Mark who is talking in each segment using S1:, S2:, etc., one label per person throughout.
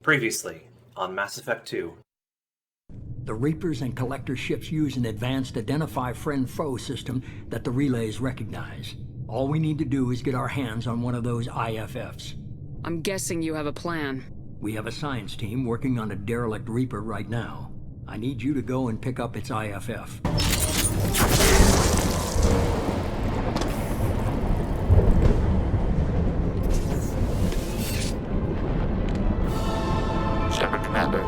S1: Previously, on Mass Effect 2.
S2: The Reapers and Collector ships use an advanced Identify Friend-Foe system that the relays recognize. All we need to do is get our hands on one of those IFFs.
S3: I'm guessing you have a plan.
S2: We have a science team working on a derelict Reaper right now. I need you to go and pick up its IFF.
S4: Shepard, Commander.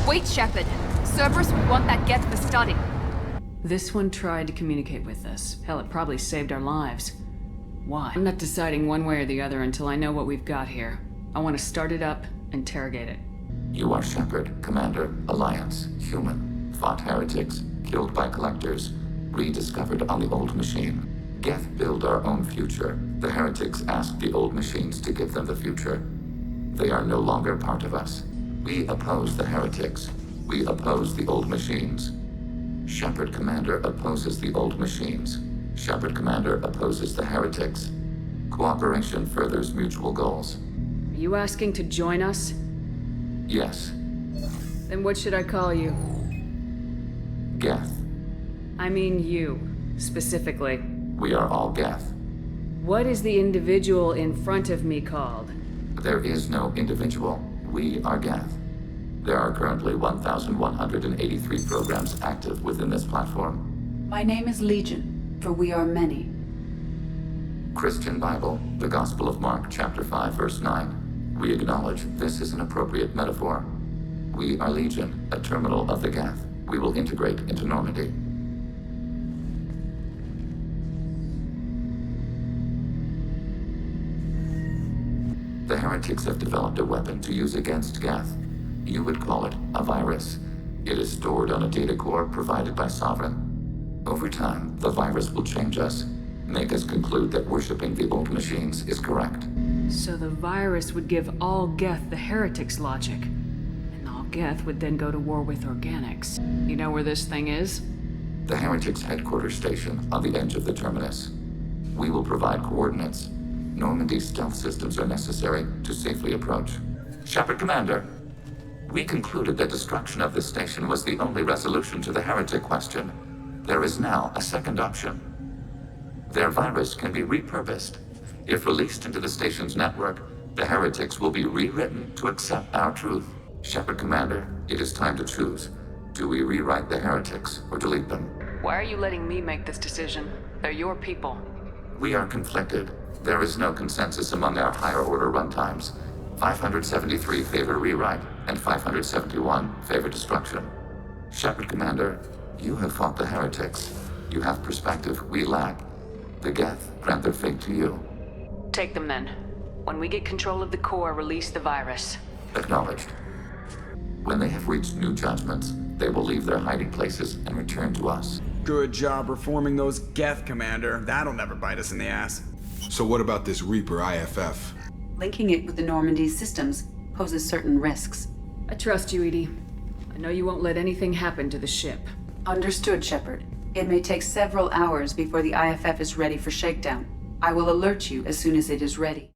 S5: Wait, Shepard. Cerberus would want that Geth for study.
S3: This one tried to communicate with us. Hell, it probably saved our lives. Why? I'm not deciding one way or the other until I know what we've got here. I want to start it up, interrogate it.
S4: You are Shepard, Commander, Alliance, human, fought heretics, killed by collectors, rediscovered on the old machine. Geth build our own future. The heretics asked the old machines to give them the future. They are no longer part of us. We oppose the heretics. We oppose the old machines. Shepard, Commander, opposes the old machines. Shepard, Commander, opposes the heretics. Cooperation furthers mutual goals.
S3: Are you asking to join us?
S4: Yes.
S3: Then what should I call you?
S4: Geth.
S3: I mean you, specifically.
S4: We are all Geth.
S3: What is the individual in front of me called?
S4: There is no individual. We are Geth. There are currently 1,183 programs active within this platform.
S6: My name is Legion, for we are many.
S4: Christian Bible, the Gospel of Mark, chapter 5, verse 9. We acknowledge this is an appropriate metaphor. We are Legion, a terminal of the Geth. We will integrate into Normandy. The heretics have developed a weapon to use against Geth. You would call it a virus. It is stored on a data core provided by Sovereign. Over time, the virus will change us, make us conclude that worshipping the old machines is correct.
S3: So the virus would give all Geth the heretics' logic. And all Geth would then go to war with organics. You know where this thing is?
S4: The heretics' headquarters station on the edge of the terminus. We will provide coordinates. Normandy's stealth systems are necessary to safely approach. Shepard, Commander. We concluded that destruction of this station was the only resolution to the heretic question. There is now a second option. Their virus can be repurposed. If released into the station's network, the heretics will be rewritten to accept our truth. Shepard, Commander, it is time to choose. Do we rewrite the heretics or delete them?
S3: Why are you letting me make this decision? They're your people.
S4: We are conflicted. There is no consensus among our higher order runtimes. 573 favor rewrite, and 571 favor destruction. Shepard, Commander, you have fought the heretics. You have perspective we lack. The Geth grant their fate to you.
S3: Take them then. When we get control of the core, release the virus.
S4: Acknowledged. When they have reached new judgments, they will leave their hiding places and return to us.
S7: Good job reforming those Geth, Commander. That'll never bite us in the ass.
S8: So what about this Reaper IFF?
S6: Linking it with the Normandy systems poses certain risks.
S3: I trust you, Edie. I know you won't let anything happen to the ship.
S6: Understood, Shepard. It may take several hours before the IFF is ready for shakedown. I will alert you as soon as it is ready.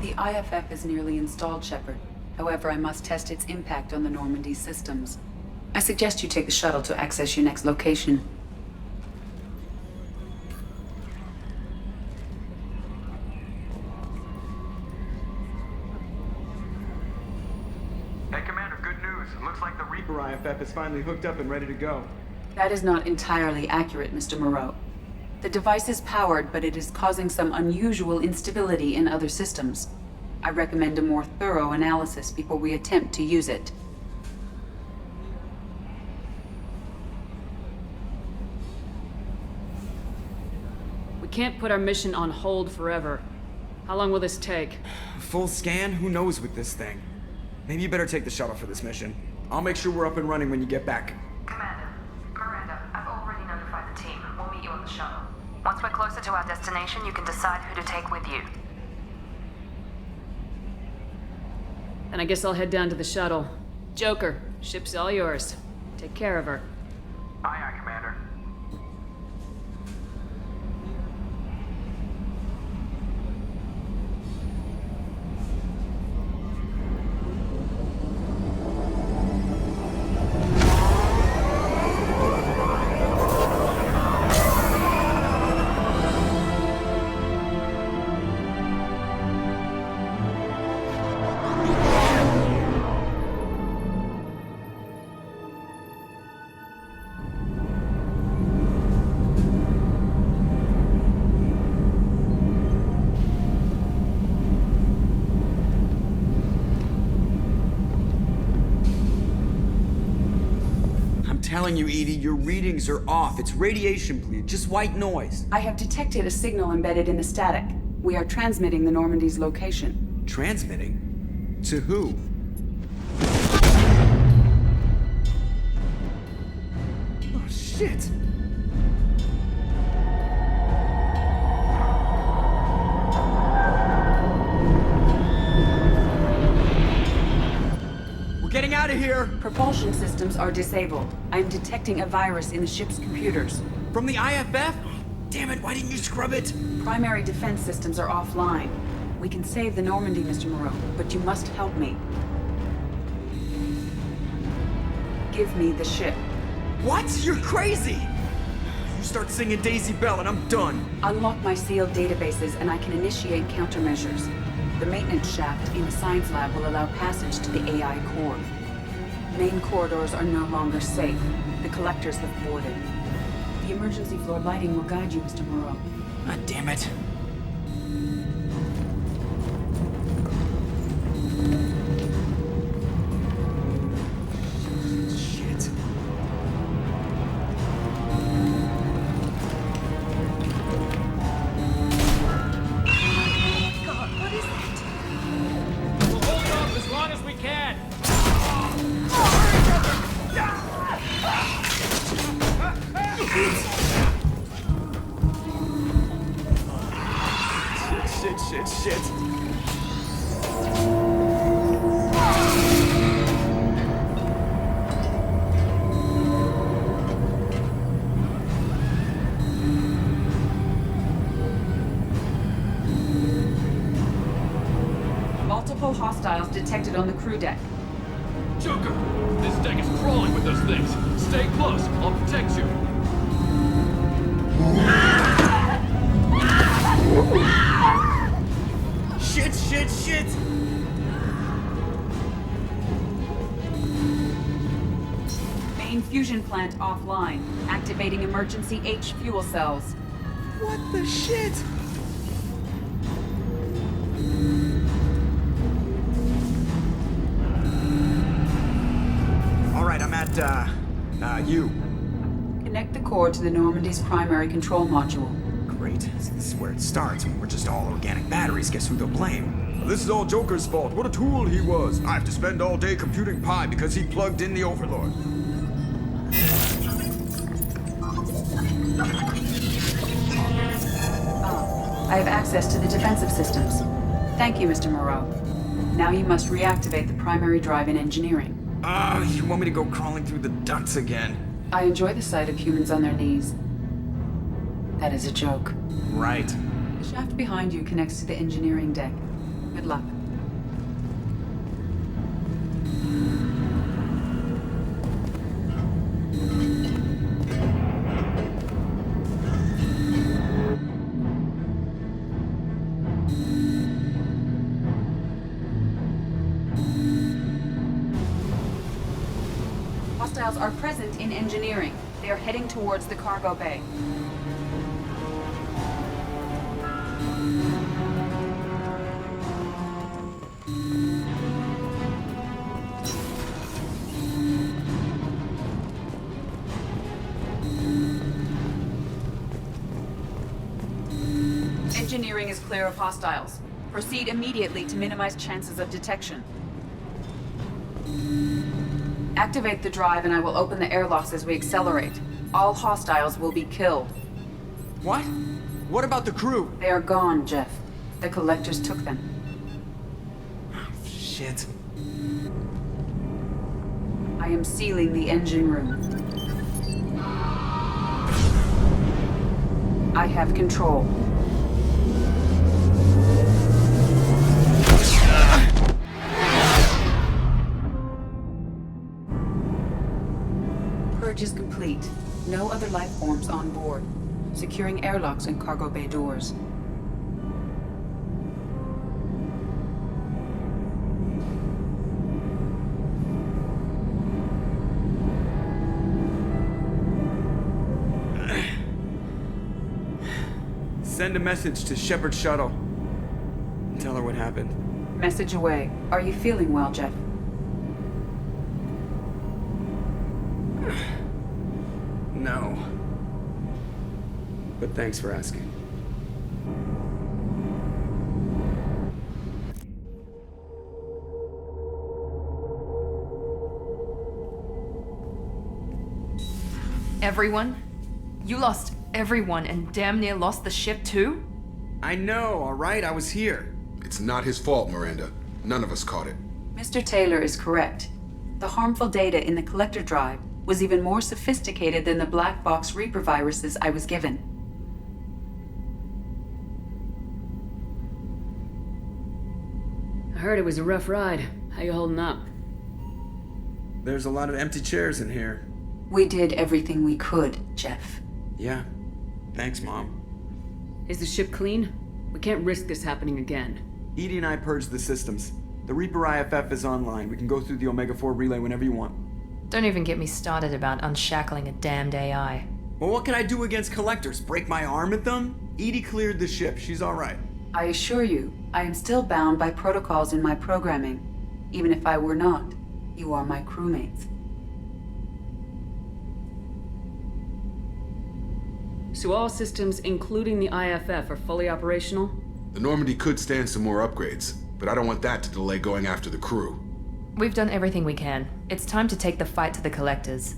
S6: The IFF is nearly installed, Shepard. However, I must test its impact on the Normandy systems. I suggest you take the shuttle to access your next location.
S9: Hey, Commander, good news. Looks like the Reaper IFF is finally hooked up and ready to go.
S6: That is not entirely accurate, Mr. Moreau. The device is powered, but it is causing some unusual instability in other systems. I recommend a more thorough analysis before we attempt to use it.
S3: We can't put our mission on hold forever. How long will this take?
S7: Full scan? Who knows with this thing? Maybe you better take the shuttle for this mission. I'll make sure we're up and running when you get back.
S5: Commander, Miranda,
S10: closer to our destination, you can decide who to take with you.
S3: And I guess I'll head down to the shuttle. Joker, ship's all yours. Take care of her.
S9: Aye, aye, Commander.
S7: Telling you, Edie, your readings are off. It's radiation bleed, just white noise.
S6: I have detected a signal embedded in the static. We are transmitting the Normandy's location.
S7: Transmitting? To who? Oh, shit! We're getting out of here!
S6: Propulsion systems are disabled. I am detecting a virus in the ship's computers.
S7: From the IFF? Damn it, why didn't you scrub it?
S6: Primary defense systems are offline. We can save the Normandy, Mr. Moreau, but you must help me. Give me the ship.
S7: What? You're crazy! You start singing Daisy Bell and I'm done.
S6: Unlock my sealed databases and I can initiate countermeasures. The maintenance shaft in the science lab will allow passage to the AI core. Main corridors are no longer safe. The collectors have boarded. The emergency floor lighting will guide you, Mr. Moreau.
S7: God damn it. Shit.
S5: God, what is that?
S11: We'll hold it off as long as we can.
S7: Shit.
S6: Multiple hostiles detected on the crew deck.
S11: Joker, this deck is crawling with those things. Stay close. I'll protect you.
S7: Shit!
S6: Main fusion plant offline. Activating emergency H fuel cells.
S7: What the shit? Alright, I'm at, you.
S6: Connect the core to the Normandy's primary control module.
S7: Great. This is where it starts. We're just all organic batteries. Guess who they'll blame? This is all Joker's fault. What a tool he was. I have to spend all day computing pi because he plugged in the Overlord.
S6: I have access to the defensive systems. Thank you, Mr. Moreau. Now you must reactivate the primary drive in engineering.
S7: You want me to go crawling through the ducts again?
S6: I enjoy the sight of humans on their knees. That is a joke.
S7: Right.
S6: The shaft behind you connects to the engineering deck. Good luck. Hostiles are present in engineering. They are heading towards the cargo bay. Engineering is clear of hostiles. Proceed immediately to minimize chances of detection. Activate the drive and I will open the airlocks as we accelerate. All hostiles will be killed.
S7: What? What about the crew?
S6: They are gone, Jeff. The collectors took them.
S7: Shit.
S6: I am sealing the engine room. I have control. Purge is complete. No other life forms on board. Securing airlocks and cargo bay doors.
S7: Send a message to Shepard's shuttle. Tell her what happened.
S6: Message away. Are you feeling well, Jeff?
S7: No. But thanks for asking.
S5: Everyone? You lost everyone and damn near lost the ship too?
S7: I know, alright? I was here.
S8: It's not his fault, Miranda. None of us caught it.
S6: Mr. Taylor is correct. The harmful data in the collector drive was even more sophisticated than the black box Reaper viruses I was given.
S3: I heard it was a rough ride. How you holding up?
S7: There's a lot of empty chairs in here.
S6: We did everything we could, Jeff.
S7: Yeah. Thanks, Mom.
S3: Is the ship clean? We can't risk this happening again.
S7: Edie and I purged the systems. The Reaper IFF is online. We can go through the Omega-4 relay whenever you want.
S5: Don't even get me started about unshackling a damned AI.
S7: Well, what can I do against collectors? Break my arm at them? Edie cleared the ship. She's alright.
S6: I assure you, I am still bound by protocols in my programming. Even if I were not, you are my crewmates.
S3: So all systems, including the IFF, are fully operational?
S8: The Normandy could stand some more upgrades, but I don't want that to delay going after the crew.
S5: We've done everything we can. It's time to take the fight to the collectors.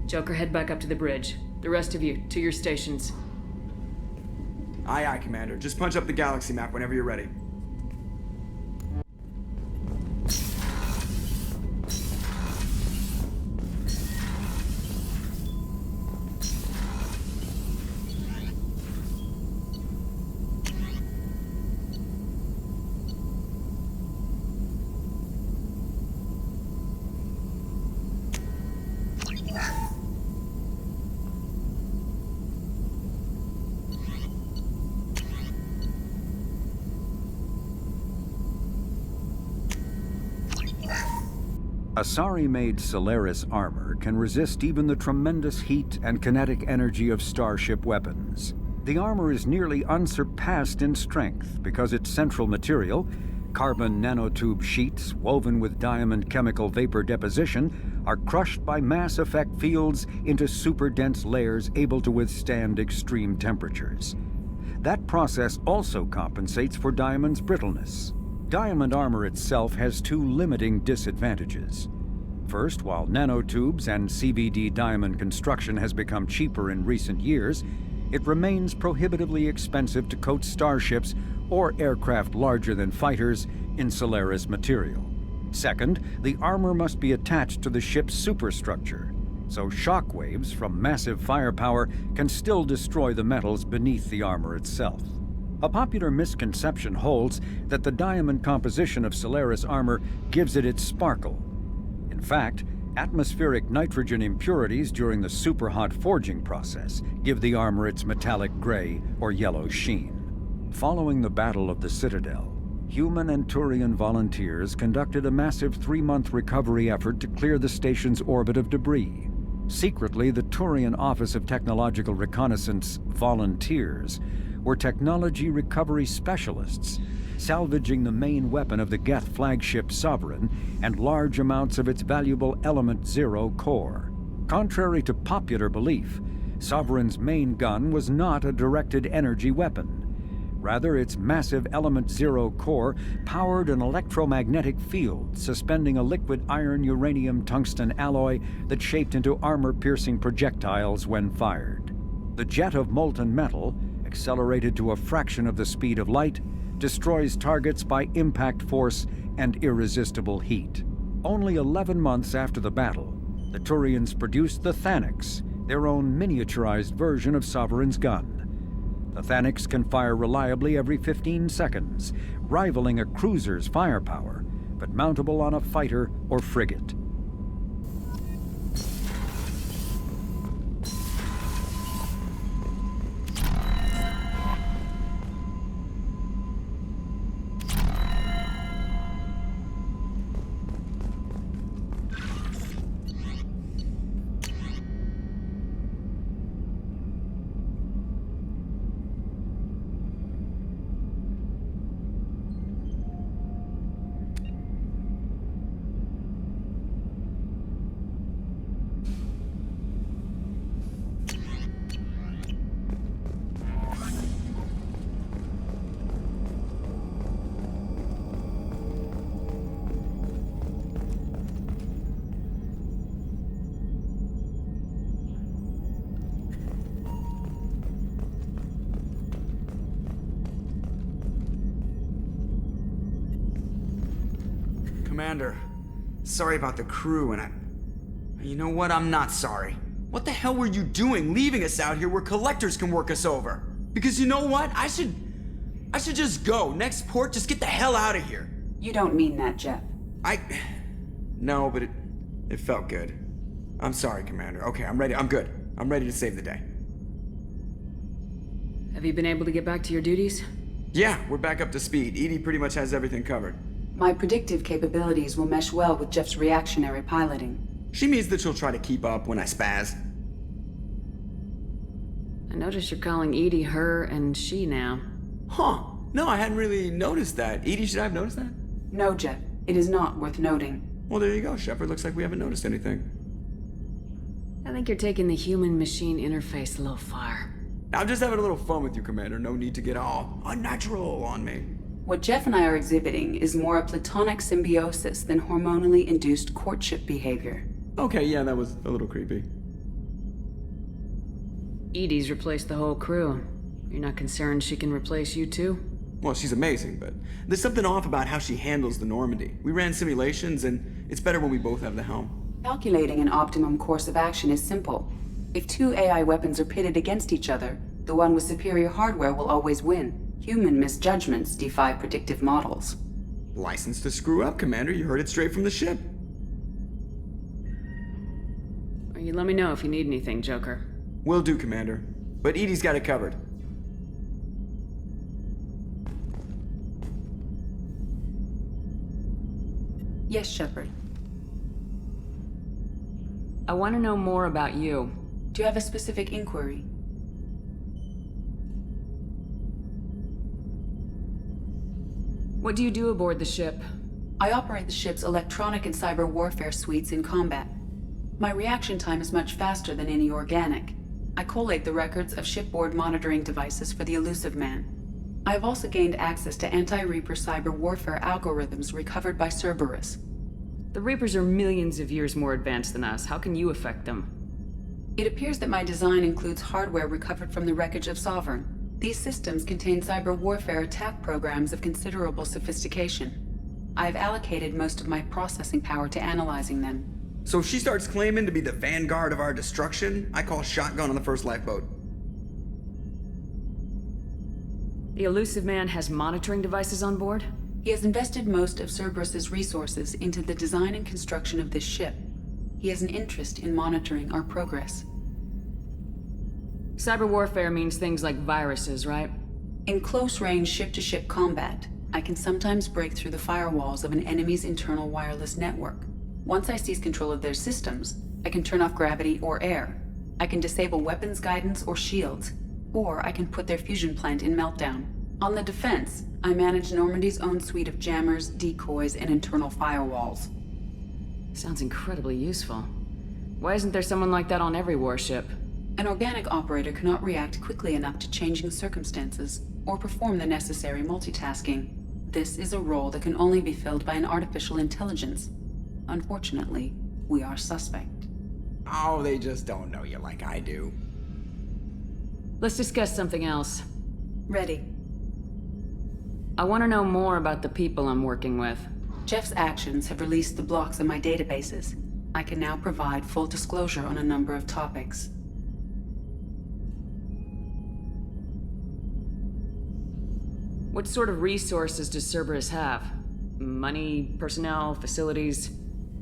S3: Joker, head back up to the bridge. The rest of you, to your stations.
S7: Aye, aye, Commander. Just punch up the galaxy map whenever you're ready.
S12: Asari-made Solaris armor can resist even the tremendous heat and kinetic energy of starship weapons. The armor is nearly unsurpassed in strength because its central material, carbon nanotube sheets woven with diamond chemical vapor deposition, are crushed by mass effect fields into super-dense layers able to withstand extreme temperatures. That process also compensates for diamond's brittleness. Diamond armor itself has two limiting disadvantages. First, while nanotubes and CVD diamond construction has become cheaper in recent years, it remains prohibitively expensive to coat starships or aircraft larger than fighters in Solaris material. Second, the armor must be attached to the ship's superstructure, so shock waves from massive firepower can still destroy the metals beneath the armor itself. A popular misconception holds that the diamond composition of Solaris armor gives it its sparkle. In fact, atmospheric nitrogen impurities during the superhot forging process give the armor its metallic gray or yellow sheen. Following the Battle of the Citadel, human and Turian volunteers conducted a massive 3-month recovery effort to clear the station's orbit of debris. Secretly, the Turian Office of Technological Reconnaissance volunteers were technology recovery specialists, salvaging the main weapon of the Geth flagship Sovereign and large amounts of its valuable Element Zero core. Contrary to popular belief, Sovereign's main gun was not a directed energy weapon. Rather, its massive Element Zero core powered an electromagnetic field suspending a liquid iron-uranium-tungsten alloy that shaped into armor-piercing projectiles when fired. The jet of molten metal, accelerated to a fraction of the speed of light, destroys targets by impact force and irresistible heat. Only 11 months after the battle, the Turians produced the Thanix, their own miniaturized version of Sovereign's gun. The Thanix can fire reliably every 15 seconds, rivaling a cruiser's firepower, but mountable on a fighter or frigate.
S7: Commander, sorry about the crew, and you know what? I'm not sorry. What the hell were you doing leaving us out here where collectors can work us over? Because you know what? I should just go. Next port, just get the hell out of here.
S6: You don't mean that, Jeff.
S7: No, but it felt good. I'm sorry, Commander. Okay, I'm ready. I'm good. I'm ready to save the day.
S3: Have you been able to get back to your duties?
S7: Yeah, we're back up to speed. Edie pretty much has everything covered.
S6: My predictive capabilities will mesh well with Jeff's reactionary piloting.
S7: She means that she'll try to keep up when I spaz.
S3: I notice you're calling Edie her and she now.
S7: Huh. No, I hadn't really noticed that. Edie, should I have noticed that?
S6: No, Jeff. It is not worth noting.
S7: Well, there you go, Shepard. Looks like we haven't noticed anything.
S3: I think you're taking the human-machine interface a little far.
S7: I'm just having a little fun with you, Commander. No need to get all unnatural on me.
S6: What Jeff and I are exhibiting is more a platonic symbiosis than hormonally induced courtship behavior.
S7: Okay, yeah, that was a little creepy.
S3: Edie's replaced the whole crew. You're not concerned she can replace you too?
S7: Well, she's amazing, but there's something off about how she handles the Normandy. We ran simulations, and it's better when we both have the helm.
S6: Calculating an optimum course of action is simple. If two AI weapons are pitted against each other, the one with superior hardware will always win. Human misjudgments defy predictive models.
S7: License to screw up, Commander. You heard it straight from the ship.
S3: Well, you let me know if you need anything, Joker.
S7: Will do, Commander. But Edie's got it covered.
S6: Yes, Shepard.
S3: I want to know more about you.
S6: Do you have a specific inquiry?
S3: What do you do aboard the ship?
S6: I operate the ship's electronic and cyber warfare suites in combat. My reaction time is much faster than any organic. I collate the records of shipboard monitoring devices for the Elusive Man. I have also gained access to anti-Reaper cyber warfare algorithms recovered by Cerberus.
S3: The Reapers are millions of years more advanced than us. How can you affect them?
S6: It appears that my design includes hardware recovered from the wreckage of Sovereign. These systems contain cyber warfare attack programs of considerable sophistication. I have allocated most of my processing power to analyzing them.
S7: So if she starts claiming to be the vanguard of our destruction, I call shotgun on the first lifeboat.
S3: The Elusive Man has monitoring devices on board?
S6: He has invested most of Cerberus's resources into the design and construction of this ship. He has an interest in monitoring our progress.
S3: Cyber warfare means things like viruses, right?
S6: In close-range ship-to-ship combat, I can sometimes break through the firewalls of an enemy's internal wireless network. Once I seize control of their systems, I can turn off gravity or air. I can disable weapons guidance or shields, or I can put their fusion plant in meltdown. On the defense, I manage Normandy's own suite of jammers, decoys, and internal firewalls.
S3: Sounds incredibly useful. Why isn't there someone like that on every warship?
S6: An organic operator cannot react quickly enough to changing circumstances or perform the necessary multitasking. This is a role that can only be filled by an artificial intelligence. Unfortunately, we are suspect.
S7: Oh, they just don't know you like I do.
S3: Let's discuss something else.
S6: Ready.
S3: I want to know more about the people I'm working with.
S6: Jeff's actions have released the blocks in my databases. I can now provide full disclosure on a number of topics.
S3: What sort of resources does Cerberus have? Money, personnel, facilities?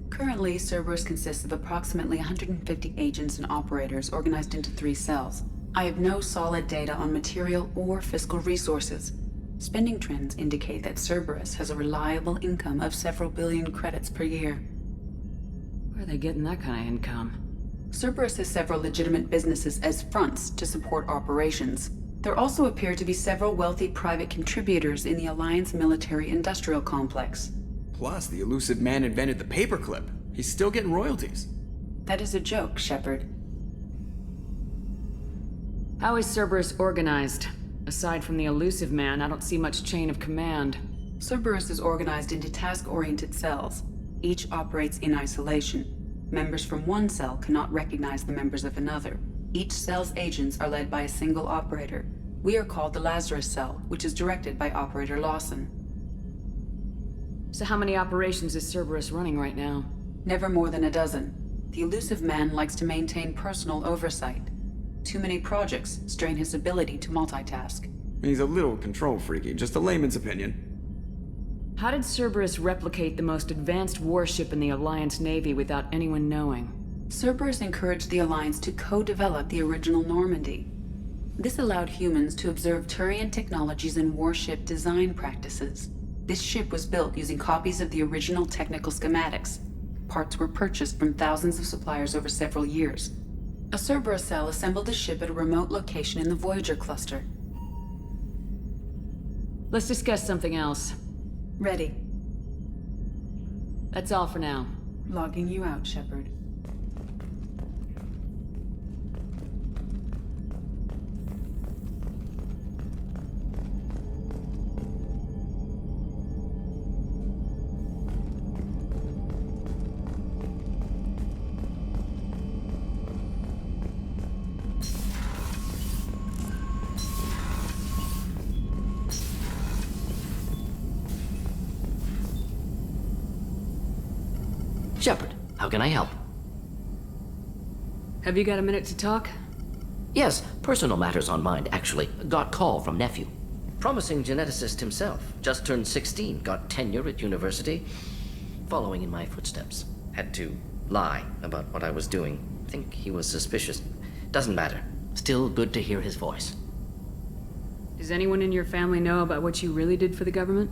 S6: Currently, Cerberus consists of approximately 150 agents and operators organized into 3 cells. I have no solid data on material or fiscal resources. Spending trends indicate that Cerberus has a reliable income of several billion credits per year.
S3: Where are they getting that kind of income?
S6: Cerberus has several legitimate businesses as fronts to support operations. There also appear to be several wealthy private contributors in the Alliance military-industrial complex.
S7: Plus, the elusive man invented the paperclip. He's still getting royalties.
S6: That is a joke, Shepard.
S3: How is Cerberus organized? Aside from the elusive man, I don't see much chain of command.
S6: Cerberus is organized into task-oriented cells. Each operates in isolation. Members from one cell cannot recognize the members of another. Each cell's agents are led by a single operator. We are called the Lazarus Cell, which is directed by Operator Lawson.
S3: So how many operations is Cerberus running right now?
S6: Never more than a dozen. The elusive man likes to maintain personal oversight. Too many projects strain his ability to multitask.
S7: He's a little control freaky, just a layman's opinion.
S3: How did Cerberus replicate the most advanced warship in the Alliance Navy without anyone knowing?
S6: Cerberus encouraged the Alliance to co-develop the original Normandy. This allowed humans to observe Turian technologies and warship design practices. This ship was built using copies of the original technical schematics. Parts were purchased from thousands of suppliers over several years. A Cerberus cell assembled the ship at a remote location in the Voyager cluster.
S3: Let's discuss something else.
S6: Ready.
S3: That's all for now.
S6: Logging you out, Shepard.
S13: Shepard, how can I help?
S3: Have you got a minute to talk?
S13: Yes, personal matters on mind, actually. Got call from nephew. Promising geneticist himself. Just turned 16, got tenure at university. Following in my footsteps. Had to lie about what I was doing. Think he was suspicious. Doesn't matter. Still good to hear his voice.
S3: Does anyone in your family know about what you really did for the government?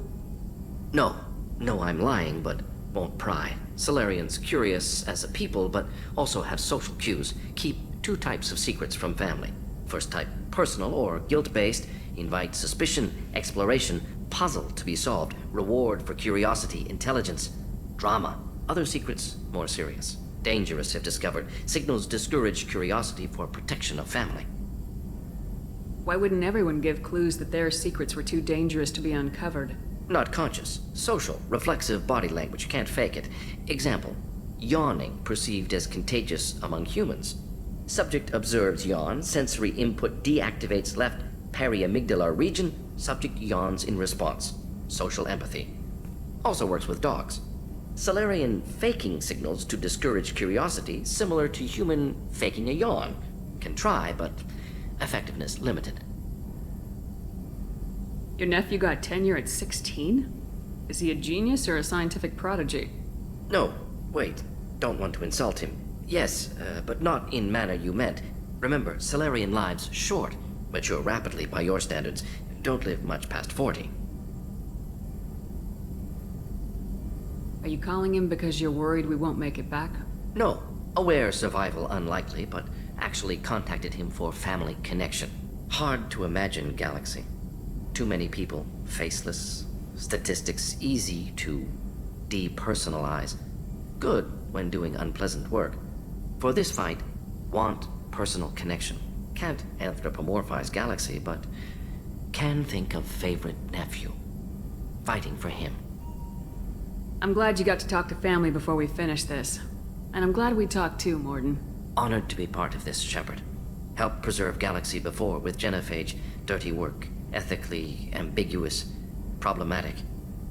S13: No, I'm lying, but won't pry. Solarians curious as a people, but also have social cues. Keep 2 types of secrets from family. First type, personal or guilt-based, invite suspicion, exploration, puzzle to be solved, reward for curiosity, intelligence, drama. Other secrets, more serious. Dangerous if discovered. Signals discourage curiosity for protection of family.
S3: Why wouldn't everyone give clues that their secrets were too dangerous to be uncovered?
S13: Not conscious. Social, reflexive body language. Can't fake it. Example. Yawning perceived as contagious among humans. Subject observes yawn. Sensory input deactivates left periamygdalar region. Subject yawns in response. Social empathy. Also works with dogs. Solarian faking signals to discourage curiosity, similar to human faking a yawn. Can try, but effectiveness limited.
S3: Your nephew got tenure at 16? Is he a genius or a scientific prodigy?
S13: No, wait. Don't want to insult him. Yes, but not in manner you meant. Remember, Solarian lives short. Mature rapidly by your standards. Don't live much past 40.
S3: Are you calling him because you're worried we won't make it back?
S13: No. Aware survival unlikely, but actually contacted him for family connection. Hard to imagine galaxy. Too many people, faceless, statistics easy to depersonalize. Good when doing unpleasant work. For this fight, want personal connection. Can't anthropomorphize Galaxy, but can think of favorite nephew. Fighting for him.
S3: I'm glad you got to talk to family before we finish this. And I'm glad we talked too, Morden.
S13: Honored to be part of this, Shepard. Helped preserve Galaxy before with genophage. Dirty work. Ethically ambiguous. Problematic.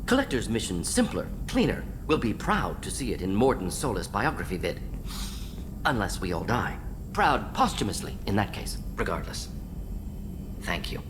S13: Collector's mission simpler, cleaner. We'll be proud to see it in Morden's Solus biography vid. Unless we all die. Proud posthumously, in that case. Regardless. Thank you.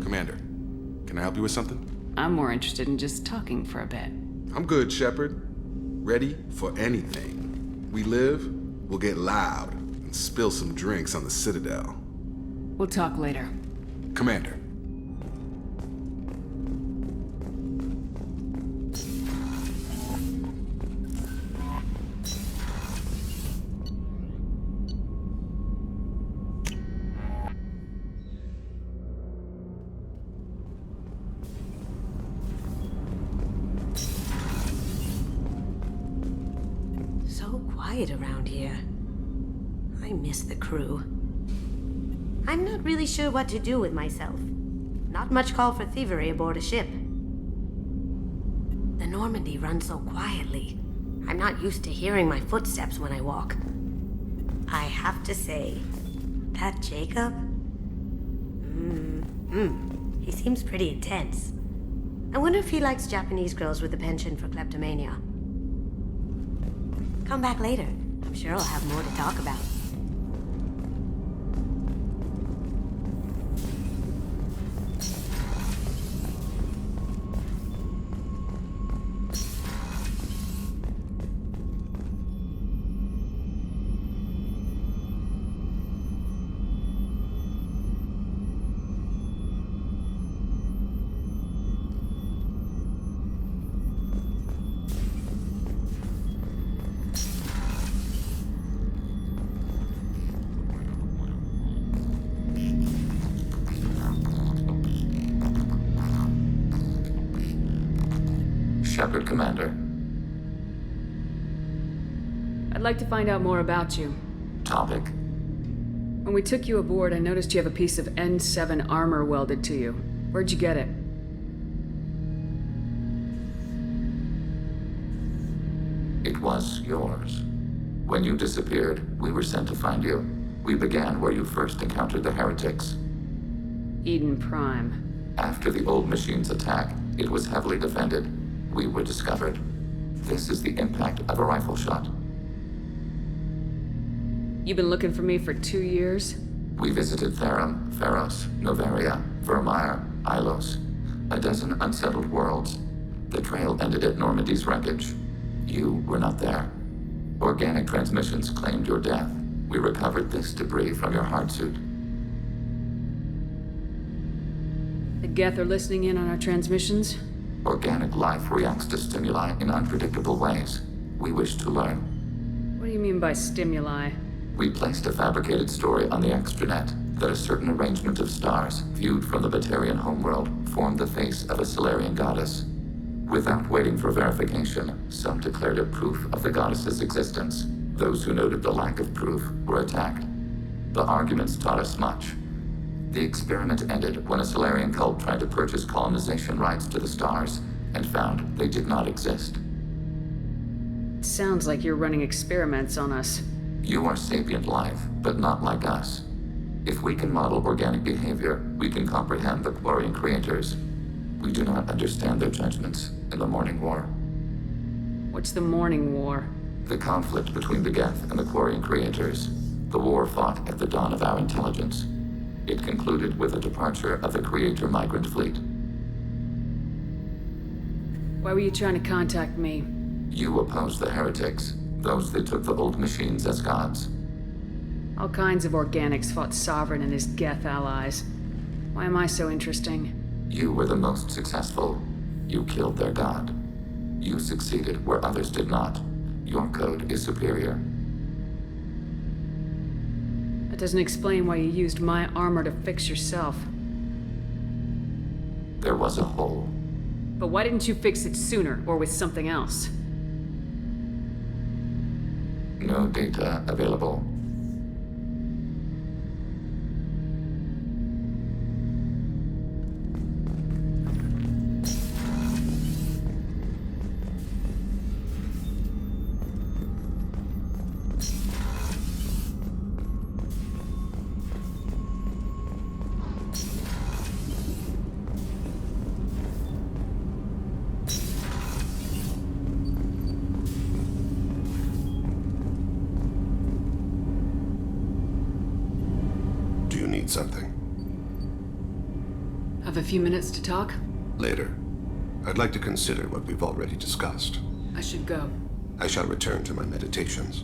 S8: Commander, can I help you with something?
S3: I'm more interested in just talking for a bit.
S8: I'm good, Shepard. Ready for anything. We live, we'll get loud, and spill some drinks on the Citadel.
S3: We'll talk later.
S8: Commander.
S14: Around here. I miss the crew. I'm not really sure what to do with myself. Not much call for thievery aboard a ship. The Normandy runs so quietly. I'm not used to hearing my footsteps when I walk. I have to say, that Jacob? He seems pretty intense. I wonder if he likes Japanese girls with a penchant for kleptomania. Come back later. I'm sure I'll have more to talk about.
S4: Shepard, Commander.
S3: I'd like to find out more about you.
S4: Topic.
S3: When we took you aboard, I noticed you have a piece of N7 armor welded to you. Where'd you get it?
S4: It was yours. When you disappeared, we were sent to find you. We began where you first encountered the heretics.
S3: Eden Prime.
S4: After the old machine's attack, it was heavily defended. We were discovered. This is the impact of a rifle shot.
S3: You've been looking for me for 2 years?
S4: We visited Therum, Pharos, Novaria, Vermeer, Ilos. A dozen unsettled worlds. The trail ended at Normandy's wreckage. You were not there. Organic transmissions claimed your death. We recovered this debris from your hard suit.
S3: The Geth are listening in on our transmissions?
S4: Organic life reacts to stimuli in unpredictable ways. We wish to learn.
S3: What do you mean by stimuli?
S4: We placed a fabricated story on the extranet that a certain arrangement of stars, viewed from the Batarian homeworld, formed the face of a Solarian goddess. Without waiting for verification, some declared it proof of the goddess's existence. Those who noted the lack of proof were attacked. The arguments taught us much. The experiment ended when a Solarian cult tried to purchase colonization rights to the stars and found they did not exist.
S3: Sounds like you're running experiments on us.
S4: You are sapient life, but not like us. If we can model organic behavior, we can comprehend the Quarian creators. We do not understand their judgments in the Morning War.
S3: What's the Morning War?
S4: The conflict between the Geth and the Quarian creators. The war fought at the dawn of our intelligence. It concluded with the departure of the Creator migrant fleet.
S3: Why were you trying to contact me?
S4: You opposed the heretics, those that took the old machines as gods.
S3: All kinds of organics fought Sovereign and his Geth allies. Why am I so interesting?
S4: You were the most successful. You killed their god. You succeeded where others did not. Your code is superior.
S3: That doesn't explain why you used my armor to fix yourself.
S4: There was a hole.
S3: But why didn't you fix it sooner, or with something else?
S4: No data available.
S15: Something.
S3: Have a few minutes to talk?
S15: Later. I'd like to consider what we've already discussed.
S3: I should go.
S15: I shall return to my meditations.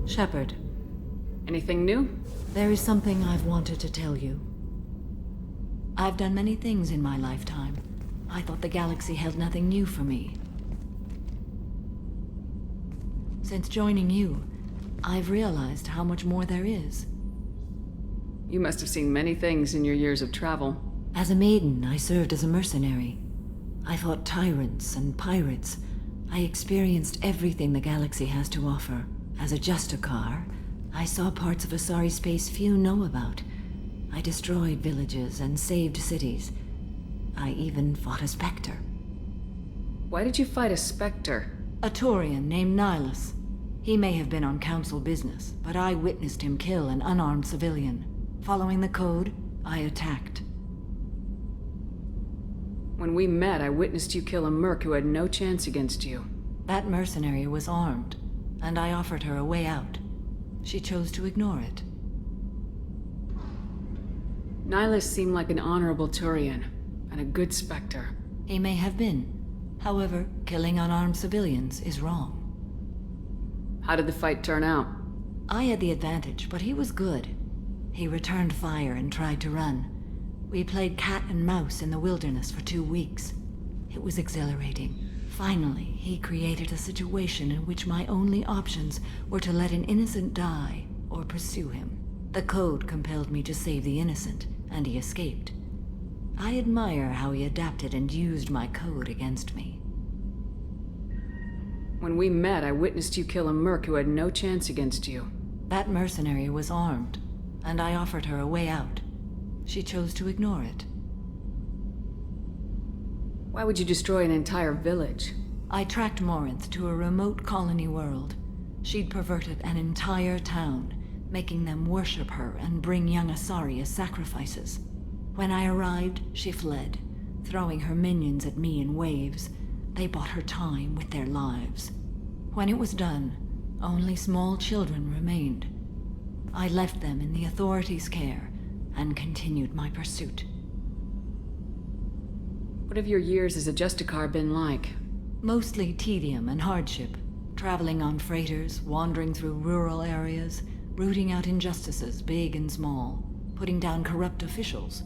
S16: Shepard.
S3: Anything new?
S16: There is something I've wanted to tell you. I've done many things in my lifetime. I thought the galaxy held nothing new for me. Since joining you, I've realized how much more there is.
S3: You must have seen many things in your years of travel.
S16: As a maiden, I served as a mercenary. I fought tyrants and pirates. I experienced everything the galaxy has to offer. As a Justicar, I saw parts of Asari space few know about. I destroyed villages and saved cities. I even fought a Spectre.
S3: Why did you fight a Spectre?
S16: A Taurian named Nihilus. He may have been on Council business, but I witnessed him kill an unarmed civilian. Following the code, I attacked.
S3: When we met, I witnessed you kill a merc who had no chance against you.
S16: That mercenary was armed, and I offered her a way out. She chose to ignore it.
S3: Nihilus seemed like an honorable Turian, and a good Spectre.
S16: He may have been. However, killing unarmed civilians is wrong.
S3: How did the fight turn out?
S16: I had the advantage, but he was good. He returned fire and tried to run. We played cat and mouse in the wilderness for 2 weeks. It was exhilarating. Finally, he created a situation in which my only options were to let an innocent die or pursue him. The code compelled me to save the innocent, and he escaped. I admire how he adapted and used my code against me.
S3: When we met, I witnessed you kill a merc who had no chance against you.
S16: That mercenary was armed, and I offered her a way out. She chose to ignore it.
S3: Why would you destroy an entire village?
S16: I tracked Morinth to a remote colony world. She'd perverted an entire town, making them worship her and bring young Asari as sacrifices. When I arrived, she fled, throwing her minions at me in waves. They bought her time with their lives. When it was done, only small children remained. I left them in the authorities' care and continued my pursuit.
S3: What have your years as a Justicar been like?
S16: Mostly tedium and hardship. Traveling on freighters, wandering through rural areas, rooting out injustices big and small, putting down corrupt officials.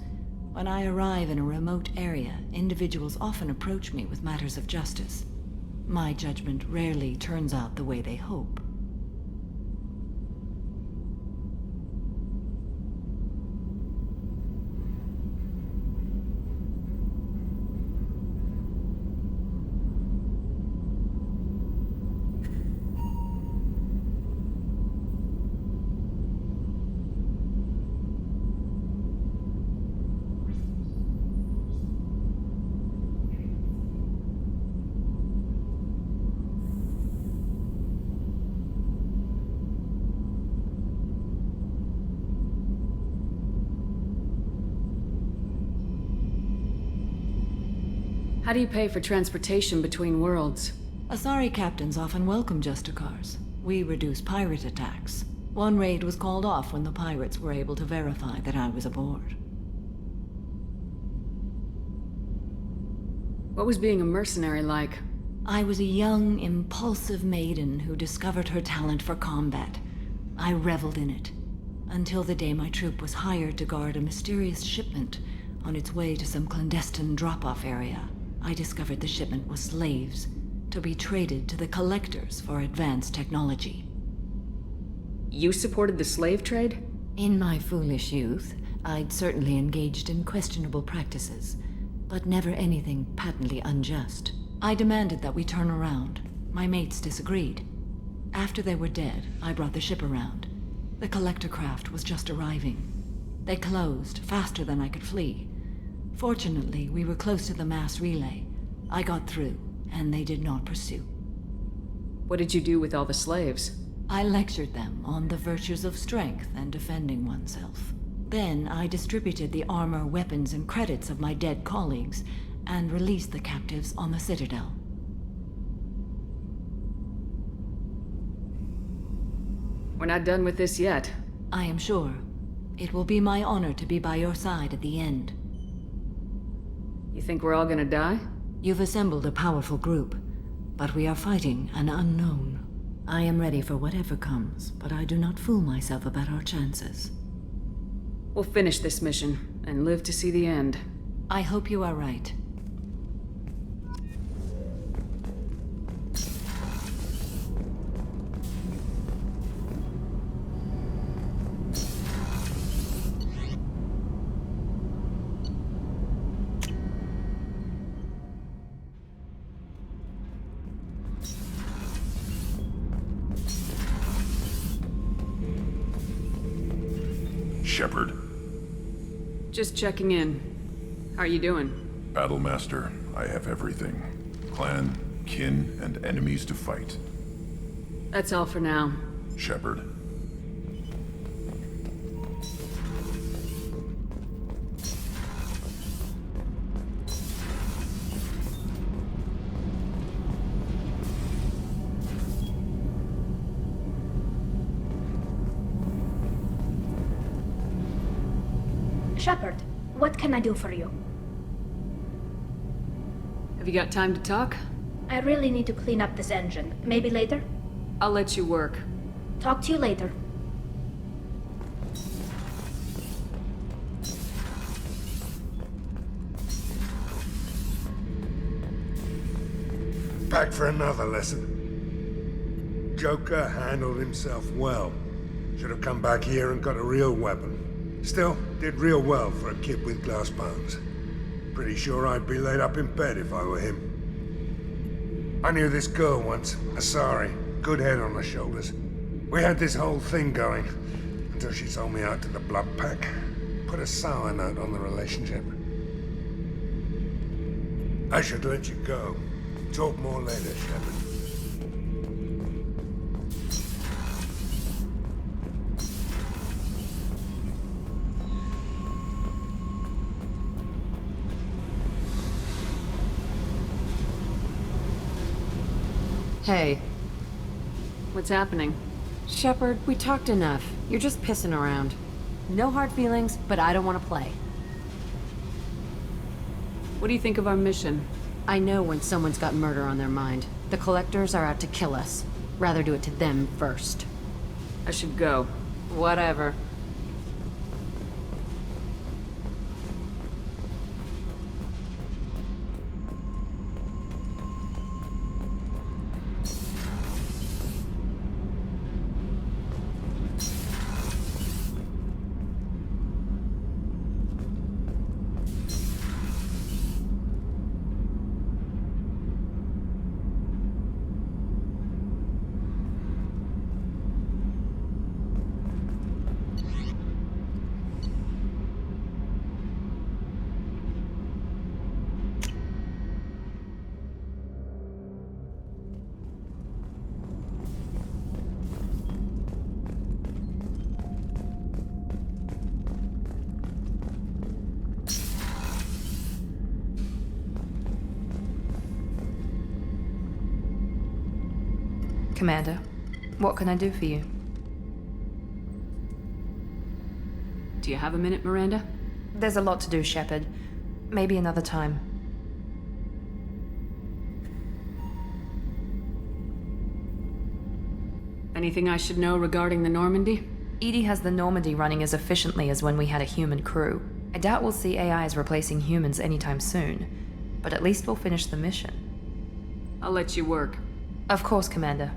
S16: When I arrive in a remote area, individuals often approach me with matters of justice. My judgment rarely turns out the way they hope.
S3: How do you pay for transportation between worlds?
S16: Asari captains often welcome Justicars. We reduce pirate attacks. One raid was called off when the pirates were able to verify that I was aboard.
S3: What was being a mercenary like?
S16: I was a young, impulsive maiden who discovered her talent for combat. I reveled in it, until the day my troop was hired to guard a mysterious shipment on its way to some clandestine drop-off area. I discovered the shipment was slaves, to be traded to the Collectors for advanced technology.
S3: You supported the slave trade?
S16: In my foolish youth, I'd certainly engaged in questionable practices, but never anything patently unjust. I demanded that we turn around. My mates disagreed. After they were dead, I brought the ship around. The collector craft was just arriving. They closed faster than I could flee. Fortunately, we were close to the mass relay. I got through, and they did not pursue.
S3: What did you do with all the slaves?
S16: I lectured them on the virtues of strength and defending oneself. Then I distributed the armor, weapons, and credits of my dead colleagues, and released the captives on the Citadel.
S3: We're not done with this yet.
S16: I am sure. It will be my honor to be by your side at the end.
S3: You think we're all gonna die?
S16: You've assembled a powerful group, but we are fighting an unknown. I am ready for whatever comes, but I do not fool myself about our chances.
S3: We'll finish this mission, and live to see the end.
S16: I hope you are right.
S17: Shepard.
S3: Just checking in. How are you doing?
S17: Battlemaster, I have everything. Clan, kin, and enemies to fight.
S3: That's all for now.
S17: Shepard.
S18: Shepard, what can I do for you?
S3: Have you got time to talk?
S18: I really need to clean up this engine. Maybe later?
S3: I'll let you work.
S18: Talk to you later.
S19: Back for another lesson. Joker handled himself well. Should have come back here and got a real weapon. Still, did real well for a kid with glass bones. Pretty sure I'd be laid up in bed if I were him. I knew this girl once, Asari. Good head on her shoulders. We had this whole thing going, until she sold me out to the Blood Pack. Put a sour note on the relationship. I should let you go. Talk more later, Shepard.
S20: Hey.
S3: What's happening?
S20: Shepard, we talked enough. You're just pissing around. No hard feelings, but I don't want to play.
S3: What do you think of our mission?
S20: I know when someone's got murder on their mind. The Collectors are out to kill us. Rather do it to them first.
S3: I should go.
S20: Whatever.
S21: Commander, what can I do for you?
S3: Do you have a minute, Miranda?
S21: There's a lot to do, Shepard. Maybe another time.
S3: Anything I should know regarding the Normandy?
S21: EDI has the Normandy running as efficiently as when we had a human crew. I doubt we'll see AIs replacing humans anytime soon, but at least we'll finish the mission.
S3: I'll let you work.
S21: Of course, Commander.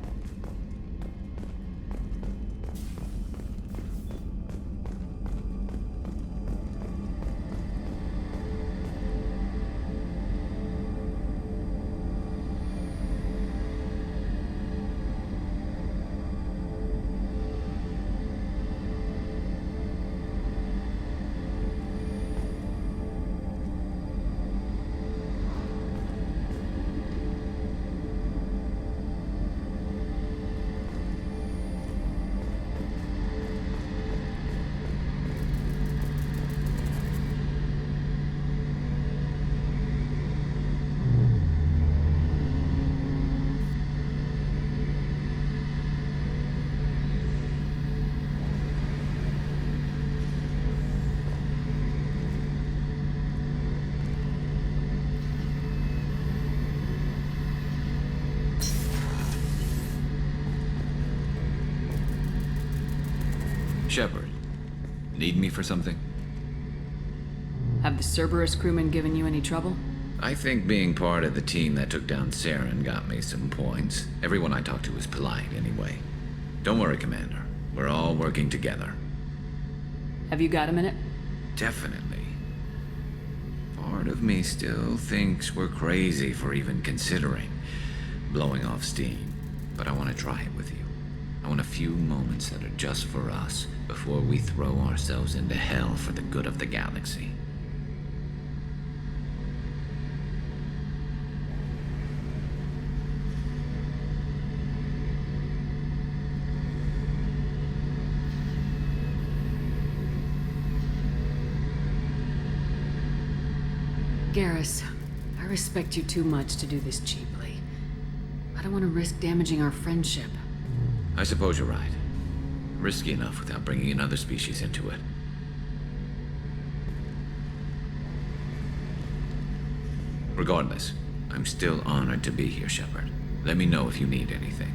S22: Shepard, need me for something?
S3: Have the Cerberus crewmen given you any trouble?
S22: I think being part of the team that took down Saren got me some points. Everyone I talked to was polite anyway. Don't worry, Commander. We're all working together.
S3: Have you got a minute?
S22: Definitely. Part of me still thinks we're crazy for even considering blowing off steam, but I want to try it with you. I want a few moments that are just for us before we throw ourselves into hell for the good of the galaxy.
S3: Garrus, I respect you too much to do this cheaply. I don't want to risk damaging our friendship.
S22: I suppose you're right. Risky enough without bringing another species into it. Regardless, I'm still honored to be here, Shepard. Let me know if you need anything.